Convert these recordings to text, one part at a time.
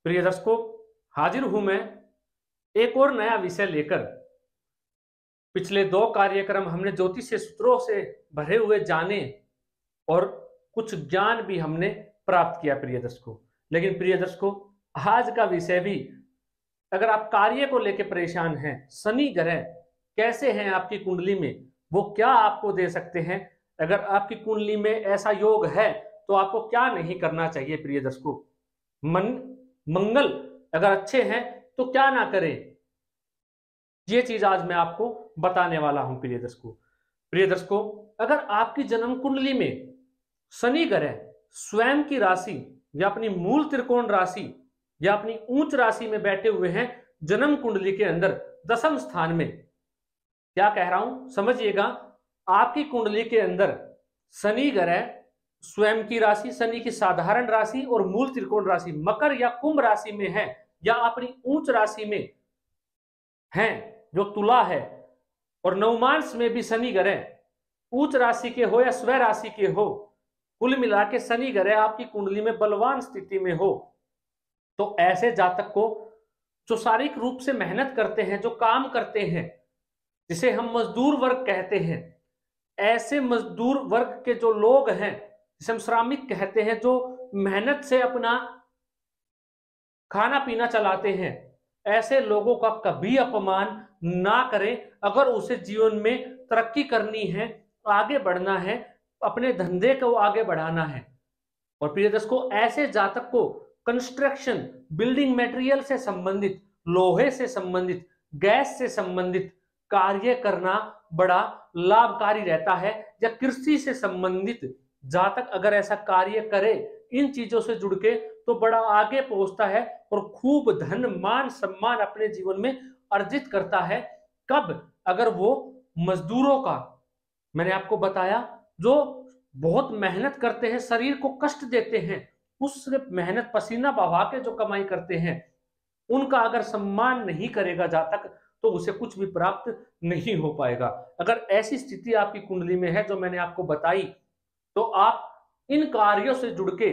प्रिय दर्शकों, हाजिर हूं मैं एक और नया विषय लेकर। पिछले दो कार्यक्रम हमने ज्योतिष के सूत्रों से भरे हुए जाने और कुछ ज्ञान भी हमने प्राप्त किया प्रिय दर्शकों। लेकिन प्रिय दर्शकों, आज का विषय भी, अगर आप कार्य को लेकर परेशान हैं, शनि ग्रह कैसे हैं आपकी कुंडली में, वो क्या आपको दे सकते हैं, अगर आपकी कुंडली में ऐसा योग है तो आपको क्या नहीं करना चाहिए प्रिय दर्शकों। मंगल अगर अच्छे हैं तो क्या ना करें, ये चीज आज मैं आपको बताने वाला हूं प्रिय दर्शकों। प्रिय दर्शकों, अगर आपकी जन्म कुंडली में शनि ग्रह स्वयं की राशि या अपनी मूल त्रिकोण राशि या अपनी उच्च राशि में बैठे हुए हैं, जन्म कुंडली के अंदर दसम स्थान में, क्या कह रहा हूं समझिएगा। आपकी कुंडली के अंदर शनि ग्रह स्वयं की राशि, शनि की साधारण राशि और मूल त्रिकोण राशि मकर या कुंभ राशि में है, या अपनी उच्च राशि में है जो तुला है, और नवमांश में भी शनि ग्रह उच्च राशि के हो या स्व राशि के हो, कुल मिला के शनि ग्रह आपकी कुंडली में बलवान स्थिति में हो, तो ऐसे जातक को जो शारीरिक रूप से मेहनत करते हैं, जो काम करते हैं, जिसे हम मजदूर वर्ग कहते हैं, ऐसे मजदूर वर्ग के जो लोग हैं, जिसे हम श्रमिक कहते हैं, जो मेहनत से अपना खाना पीना चलाते हैं, ऐसे लोगों का कभी अपमान ना करें। अगर उसे जीवन में तरक्की करनी है, आगे बढ़ना है, अपने धंधे को आगे बढ़ाना है। और प्रिय दर्शकों, ऐसे जातक को कंस्ट्रक्शन, बिल्डिंग मटेरियल से संबंधित, लोहे से संबंधित, गैस से संबंधित कार्य करना बड़ा लाभकारी रहता है। या कृषि से संबंधित जातक अगर ऐसा कार्य करे, इन चीजों से जुड़ के, तो बड़ा आगे पहुंचता है और खूब धन मान सम्मान अपने जीवन में अर्जित करता है। कब? अगर वो मजदूरों का, मैंने आपको बताया, जो बहुत मेहनत करते हैं, शरीर को कष्ट देते हैं, उस मेहनत पसीना बहा के जो कमाई करते हैं, उनका अगर सम्मान नहीं करेगा जातक, तो उसे कुछ भी प्राप्त नहीं हो पाएगा। अगर ऐसी स्थिति आपकी कुंडली में है जो मैंने आपको बताई, तो आप इन कार्यों से जुड़ के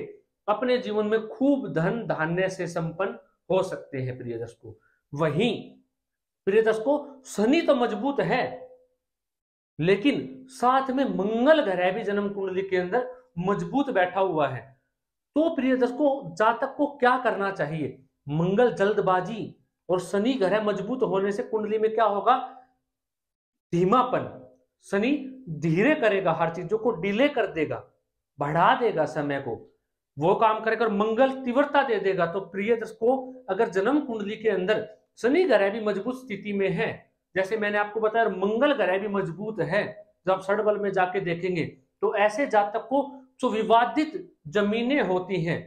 अपने जीवन में खूब धन धान्य से संपन्न हो सकते हैं प्रिय दर्शकों। वहीं प्रिय दर्शकों, शनि तो मजबूत है, लेकिन साथ में मंगल ग्रह भी जन्म कुंडली के अंदर मजबूत बैठा हुआ है। तो प्रिय दर्शकों, जातक को क्या करना चाहिए? मंगल जल्दबाजी और शनि ग्रह मजबूत होने से कुंडली में क्या होगा? धीमापन। शनि धीरे करेगा, हर चीजों को डिले कर देगा, बढ़ा देगा समय को, वो काम करेगा। और मंगल तीव्रता दे देगा। तो प्रिय दर्शकों, अगर जन्म कुंडली के अंदर शनि ग्रह भी मजबूत स्थिति में है, जैसे मैंने आपको बताया मंगल ग्रह भी मजबूत है, जब आप षडबल में जाके देखेंगे, तो ऐसे जातक को जो विवादित जमीनें होती हैं,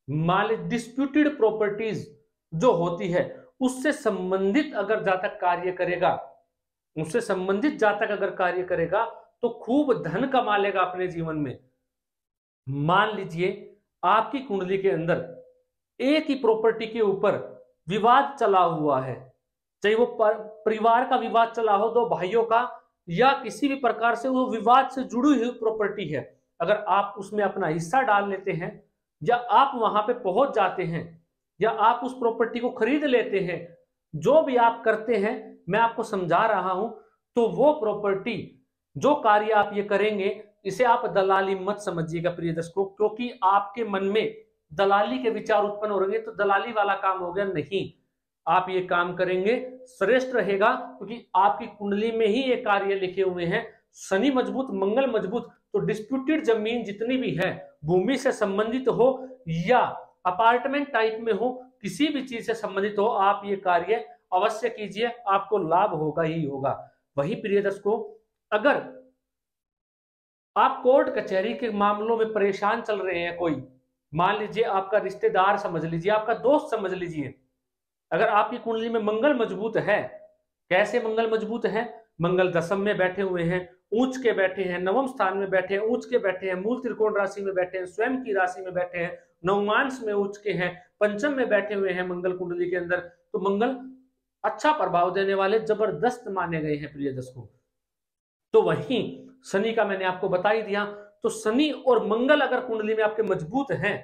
मान डिस्प्यूटेड प्रॉपर्टीज जो होती है, उससे संबंधित अगर जातक कार्य करेगा, उससे संबंधित जातक अगर कार्य करेगा, तो खूब धन कमा लेगा अपने जीवन में। मान लीजिए आपकी कुंडली के अंदर एक ही प्रॉपर्टी के ऊपर विवाद चला हुआ है, चाहे वो परिवार का विवाद चला हो, दो भाइयों का, या किसी भी प्रकार से वो विवाद से जुड़ी हुई प्रॉपर्टी है, अगर आप उसमें अपना हिस्सा डाल लेते हैं, या आप वहां पे पहुंच जाते हैं, या आप उस प्रॉपर्टी को खरीद लेते हैं, जो भी आप करते हैं, मैं आपको समझा रहा हूं, तो वो प्रॉपर्टी, जो कार्य आप ये करेंगे, इसे आप दलाली मत समझिएगा प्रिय दर्शकों, क्योंकि आपके मन में दलाली के विचार उत्पन्न हो रहे, तो दलाली वाला काम हो गया। नहीं, आप ये काम करेंगे श्रेष्ठ रहेगा, क्योंकि आपकी कुंडली में ही ये कार्य लिखे हुए हैं। शनि मजबूत, मंगल मजबूत, तो डिस्प्यूटेड जमीन जितनी भी है, भूमि से संबंधित हो या अपार्टमेंट टाइप में हो, किसी भी चीज से संबंधित हो, आप ये कार्य अवश्य कीजिए, आपको लाभ होगा ही होगा। वही प्रिय दर्शकों, अगर आप कोर्ट कचहरी के मामलों में परेशान चल रहे हैं, कोई मान लीजिए आपका रिश्तेदार समझ लीजिए, आपका दोस्त समझ लीजिए, अगर आपकी कुंडली में मंगल मजबूत है, कैसे मंगल मजबूत है? मंगल दशम में बैठे हुए हैं, उच्च के बैठे हैं, नवम स्थान में बैठे हैं, उच्च के बैठे हैं, मूल त्रिकोण राशि में बैठे हैं, स्वयं की राशि में बैठे हैं, नवमांश में उच्च के हैं, पंचम में बैठे हुए हैं मंगल कुंडली के अंदर, तो मंगल अच्छा प्रभाव देने वाले जबरदस्त माने गए हैं प्रिय दर्शकों। तो वहीं शनि का मैंने आपको बता ही दिया। तो शनि और मंगल अगर कुंडली में आपके मजबूत हैं,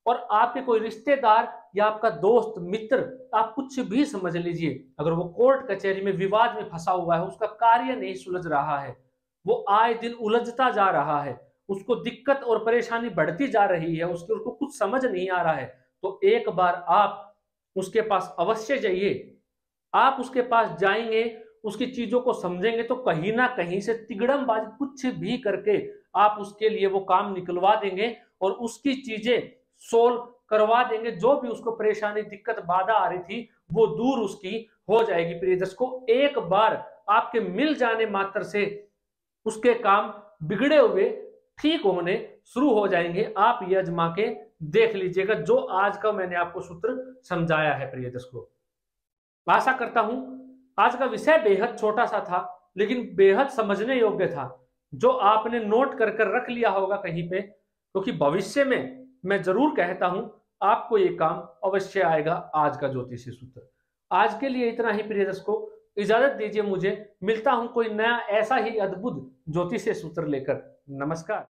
और आपके कोई रिश्तेदार या आपका दोस्त मित्र, आप कुछ भी समझ लीजिए, अगर वो कोर्ट कचहरी में विवाद में फंसा हुआ है, उसका कार्य नहीं सुलझ रहा है, वो आए दिन उलझता जा रहा है, उसको दिक्कत और परेशानी बढ़ती जा रही है, उसको कुछ समझ नहीं आ रहा है, तो एक बार आप उसके पास अवश्य जाइए। आप उसके पास जाएंगे, उसकी चीजों को समझेंगे, तो कहीं ना कहीं से तिगड़मबाजी कुछ भी करके आप उसके लिए वो काम निकलवा देंगे और उसकी चीजें सोल्व करवा देंगे। जो भी उसको परेशानी, दिक्कत, बाधा आ रही थी, वो दूर उसकी हो जाएगी। प्रिय दर्शकों, एक बार आपके मिल जाने मात्र से उसके काम बिगड़े हुए ठीक होने शुरू हो जाएंगे। आप ये आजमा के देख लीजिएगा, जो आज का मैंने आपको सूत्र समझाया है। प्रिय दर्शकों, आशा करता हूं आज का विषय बेहद छोटा सा था, लेकिन बेहद समझने योग्य था, जो आपने नोट कर कर रख लिया होगा कहीं पे, क्योंकि भविष्य में मैं जरूर कहता हूं आपको ये काम अवश्य आएगा। आज का ज्योतिषी सूत्र आज के लिए इतना ही। प्रिय दर्शकों, इजाजत दीजिए मुझे, मिलता हूं कोई नया ऐसा ही अद्भुत ज्योतिषीय सूत्र लेकर। नमस्कार।